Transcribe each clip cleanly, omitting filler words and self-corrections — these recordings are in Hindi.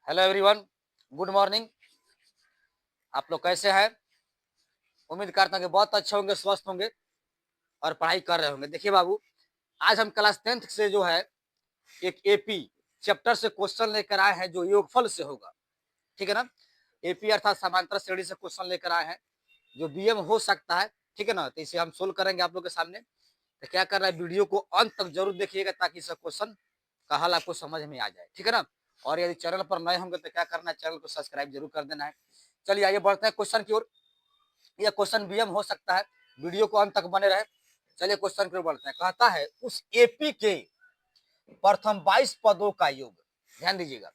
Hello everyone, good morning. आप लोग कैसे हैं? उम्मीद करता हूँ कि बहुत अच्छे होंगे, स्वस्थ होंगे और पढ़ाई कर रहे होंगे। देखिए बाबू, आज हम क्लास 10th से जो है एक एपी चैप्टर से क्वेश्चन लेकर आए हैं जो योगफल से होगा। ठीक है ना? एपी अर्थात समांतर श्रेणी से क्वेश्चन लेकर आए हैं जो बीएम हो सकता है। ठीक है ना? तो इसे हम सोल्व करेंगे आप लोग के सामने। तो क्या कर रहा है, वीडियो को अंत तक जरूर देखिएगा ताकि इस क्वेश्चन का हल आपको समझ में आ जाए। ठीक है ना? और यदि चैनल पर नए होंगे तो क्या करना है, चैनल को सब्सक्राइब जरूर कर देना है। चलिए आगे बढ़ते हैं क्वेश्चन की ओर। यह क्वेश्चन बीएम हो सकता है, वीडियो को अंत तक बने रहे। चलिए क्वेश्चन की ओर बढ़ते हैं। कहता है उस एपी के प्रथम 22 पदों का योग, ध्यान दीजिएगा,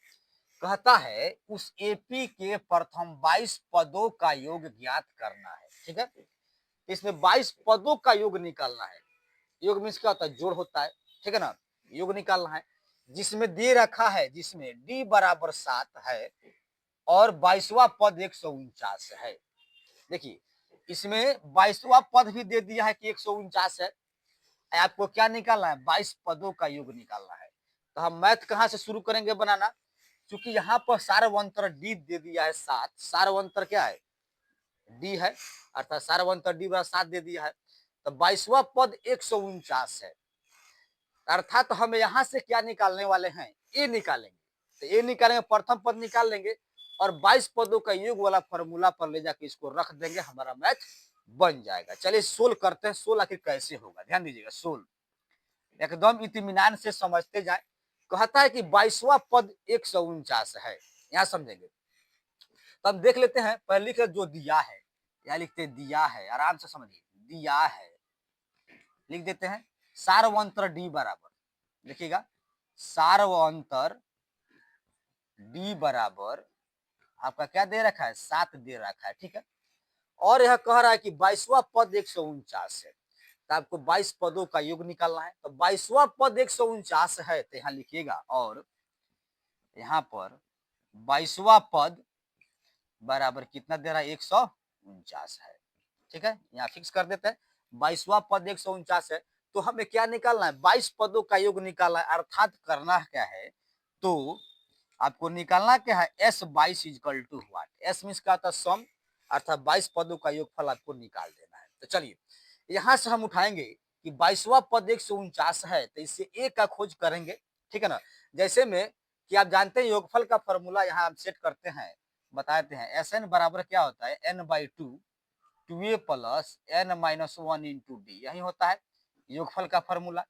कहता है उस एपी के प्रथम 22 पदों का योग ज्ञात करना है। ठीक है? इसमें 22 पदों का योग निकालना है। योग मीन्स क्या होता है, जोड़ होता है। ठीक है ना? योग निकालना है जिसमें दे रखा है, जिसमें डी बराबर 7 है और 22वां पद 149 है। देखिए इसमें 22वां पद भी दे दिया है कि 149 है। आपको क्या निकालना है, 22 पदों का योग निकालना है। तो हम मैथ कहां से शुरू करेंगे बनाना, क्योंकि यहाँ पर सारवंतर डी दे दिया है 7। सारवंतर क्या है, डी है, अर्थात सारवंतर डी बराबर 7 दे दिया है। तो 22वां पद 149 है, अर्थात तो हम यहां से क्या निकालने वाले हैं, ए निकालेंगे। तो ए निकालेंगे, प्रथम पद निकाल लेंगे और 22 पदों का योग वाला फॉर्मूला पर ले जाके इसको रख देंगे, हमारा मैथ बन जाएगा। चलिए सोल्व करते हैं। सोल्व आखिर कैसे होगा, ध्यान दीजिएगा। सोल्व एकदम इत्मीनान से समझते जाए। कहता है कि 22वां पद 149 है, यहां समझेंगे। तो हम देख लेते हैं, पहले लिखे जो दिया है, या लिखते दिया है, आराम से समझिए, दिया है लिख देते हैं। सारवंतर डी बराबर, देखिएगा, सारवंतर डी बराबर आपका क्या दे रखा है, 7 दे रखा है। ठीक है? और यह कह रहा है कि 22वां पद 149 है, तो आपको 22 पदों का योग निकालना है। तो 22वां पद 149 है, तो यहां लिखिएगा, और यहां पर 22वां पद बराबर कितना दे रहा है, 149 है। ठीक है? यहाँ फिक्स कर देते हैं। 22वां पद 149 है, तो हमें क्या निकालना है, 22 पदों का योग निकालना है। अर्थात करना क्या है, तो आपको निकालना क्या है, S22 is equal to what. S means क्या होता है, सम, अर्थात 22 पदों का योगफल आपको निकाल देना है। तो चलिए यहां से हम उठाएंगे कि 22वां पद 149 है, तो इससे ए का खोज करेंगे। ठीक है ना? जैसे में कि आप जानते हैं योगफल का फॉर्मूला यहाँ हम सेट करते हैं, बताते हैं। एस एन बराबर क्या होता है, n/2 2a plus n-1 into D, यही होता है योगफल का फॉर्मूला।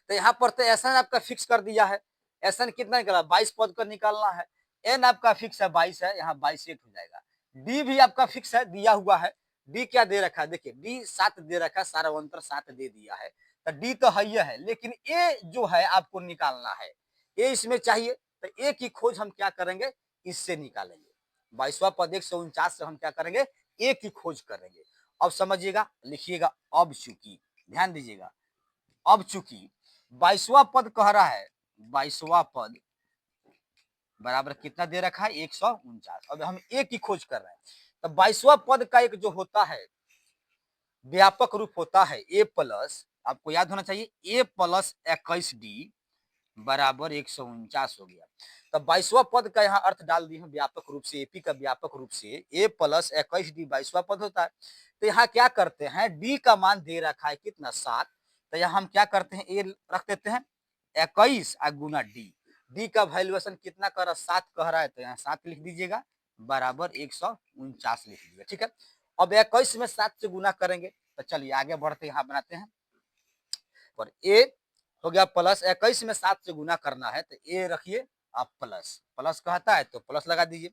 तो यहाँ पर तो एस एन आपका फिक्स कर दिया है। एस एन कितना निकाला, 22 पद का निकालना है। एन आपका फिक्स है 22 है, यहाँ 22 एट हो जाएगा। डी भी आपका फिक्स है, दिया हुआ है। डी क्या दे रखा है, देखिए डी 7 दे रखा है, सारवंतर 7 दे दिया है। तो डी तो है ही है, लेकिन ए जो है आपको निकालना है, ए इसमें चाहिए। तो ए की खोज हम क्या करेंगे, इससे निकालेंगे। 22वां पद 149 से हम क्या करेंगे, ए की खोज करेंगे। अब समझिएगा, लिखिएगा, अब चूंकि, ध्यान दीजिएगा, अब चूंकि 22वां पद कह रहा है, 22वां पद बराबर कितना दे रखा है, 149। अब हम ए की खोज कर रहे हैं। तो 22वां पद का एक जो होता है व्यापक रूप होता है ए प्लस, आपको याद होना चाहिए, ए प्लस 21 डी बराबर 149 हो गया। तो 22वां पद का यहाँ अर्थ डाल दिए हैं व्यापक रूप से, एपी का व्यापक रूप से ए प्लस 21 डी 22वां पद होता है। तो यहाँ क्या करते हैं, डी का मान दे रखा है कितना, 7। तो यहाँ हम क्या करते हैं, ए रख देते हैं 21 गुना डी। डी का वैल्यूएशन कितना कर रहा है, 7 कह रहा है, तो यहाँ 7 लिख दीजिएगा बराबर 149 लिख दीजिएगा। ठीक है? अब 21 में 7 से गुना करेंगे। तो चलिए आगे बढ़ते यहाँ बनाते हैं। और ए हो गया प्लस, 21 में 7 से गुना करना है, तो ए रखिए आप प्लस, प्लस कहता है तो प्लस लगा दीजिए।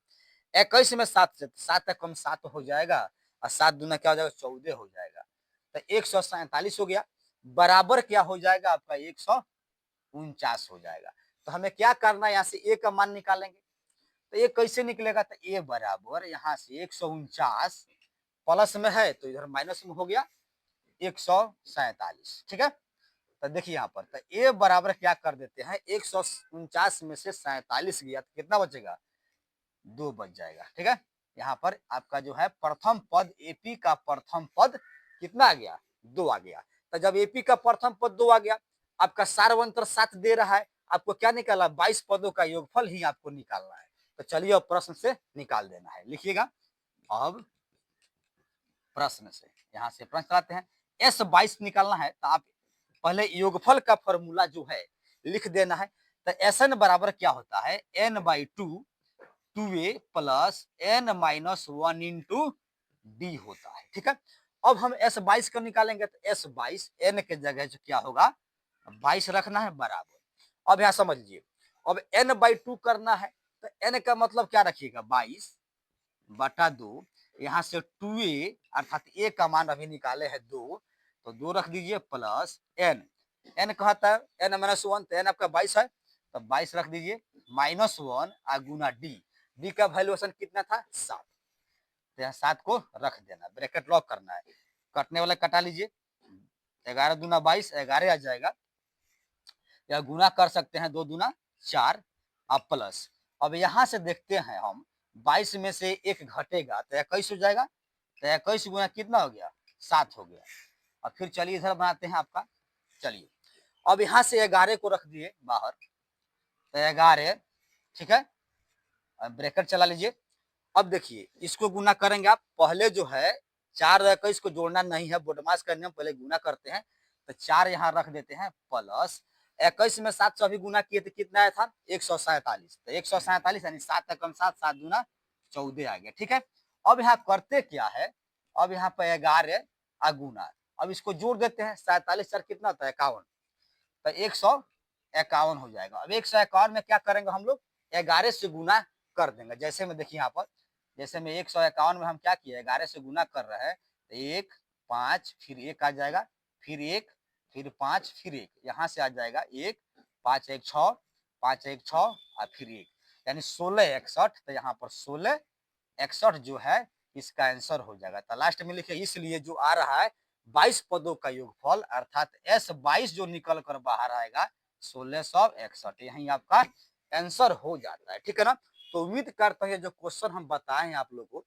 21 में 7 से, 7 कम 7 हो जाएगा, और 7 दूना क्या हो जाएगा, 14 हो जाएगा। तो 147 हो गया, बराबर क्या हो जाएगा आपका, 149 हो जाएगा। तो हमें क्या करना है, यहाँ से ए का मान निकालेंगे। तो ये कैसे निकलेगा, तो ए बराबर यहाँ से 149 प्लस में है तो इधर माइनस में हो गया 147। ठीक है? तो देखिए यहाँ पर, तो ए बराबर क्या कर देते हैं, 149 में से 47 गया तो कितना बचेगा, 2 बच जाएगा। ठीक है? यहाँ पर आपका जो है प्रथम पद, एपी का प्रथम पद कितना आ गया, 2 आ गया। तो जब एपी का प्रथम पद 2 आ गया, आपका सारवंतर 7 दे रहा है, आपको क्या निकाला, 22 पदों का योगफल ही आपको निकालना है। तो चलिए अब प्रश्न से निकाल देना है, लिखिएगा। अब प्रश्न से, यहाँ से प्रश्न चलाते हैं। S22 निकालना है तो आप पहले योगफल का फॉर्मूला जो है लिख देना है। तो Sn बराबर क्या होता है, n/2 2a plus n minus 1 into D होता है। ठीक है, अब हम S22 का निकालेंगे तो S22 n के जगह जो क्या होगा 22 रखना है बराबर। अब यहाँ समझ लीजिए, अब n/2 करना है तो n का मतलब क्या रखिएगा 22/2, यहाँ से 2a अर्थात a का मान अभी निकाले हैं 2, तो 2 रख दीजिए प्लस n कहता है n माइनस 1, तो n आपका 22 है तो 22 रख दीजिए माइनस 1 गुना डी का वैल्यूएशन कितना था 7, तो यहाँ 7 को रख देना, ब्रैकेट लॉक करना है, कटने वाला कटा लीजिए, 11 दूना 22, 11 आ जाएगा, या गुना कर सकते हैं 2 दूना 4 अब प्लस। अब यहाँ से देखते हैं हम 22 में से एक घटेगा तो 21 हो जाएगा, तो 21 गुना कितना हो गया 7 हो गया। और फिर चलिए इधर बनाते हैं आपका, चलिए अब यहाँ से 11 को रख दिए बाहर, तो 11, ठीक है, ब्रैकेट चला लीजिए। अब देखिए इसको गुना करेंगे आप, पहले जो है 4 और 21 को जोड़ना नहीं है, बोडमास का नियम, पहले गुना करते हैं, तो 4 यहाँ रख देते हैं प्लस 21 में 7 से अभी गुना किए तो कितना आया था 147, तो 147 यानी 7 कम 7, 7 दूना 14 आ गया। ठीक है, अब यहाँ करते क्या है, अब यहाँ पे 11 गुना, अब इसको जोड़ देते हैं, 47 4 कितना होता है 51, तो 151 हो जाएगा। अब 151 में क्या करेंगे हम लोग 11 से गुना कर देंगे, जैसे में देखिए यहाँ पर, जैसे में 151 में हम क्या किए 11 से गुना कर रहे हैं, तो 1 5 फिर 1 आ जाएगा, फिर 1 फिर 5 फिर 1, यहाँ से आ जाएगा 1 5 1 6 5 1 6 और फिर 1, यानी 16 61, तो यहाँ पर 16 61 जो है इसका आंसर हो जाएगा। तो लास्ट में लिखिए, इसलिए जो आ रहा है 22 पदों का योगफल अर्थात S22 जो निकल कर बाहर आएगा 1661, यही आपका आंसर हो जाता है। ठीक है ना, तो उम्मीद करता हूँ जो क्वेश्चन हम बताए हैं आप लोगों को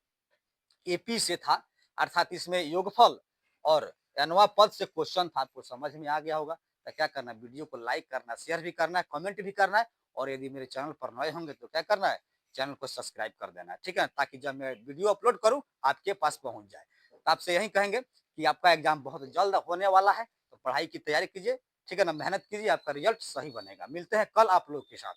एपी से था, अर्थात इसमें योगफल और एनवा पद से क्वेश्चन था, आपको समझ में आ गया होगा। तो क्या करना, वीडियो को लाइक करना, शेयर भी करना है, कमेंट भी करना है, और यदि मेरे चैनल पर नए होंगे तो क्या करना है, चैनल को सब्सक्राइब कर देना है। ठीक है, ताकि जब मैं वीडियो अपलोड करूं आपके पास पहुंच जाए। तो आपसे यही कहेंगे कि आपका एग्जाम बहुत जल्द होने वाला है, तो पढ़ाई की तैयारी कीजिए। ठीक है ना, मेहनत कीजिए, आपका रिजल्ट सही बनेगा। मिलते हैं कल आप लोग के साथ।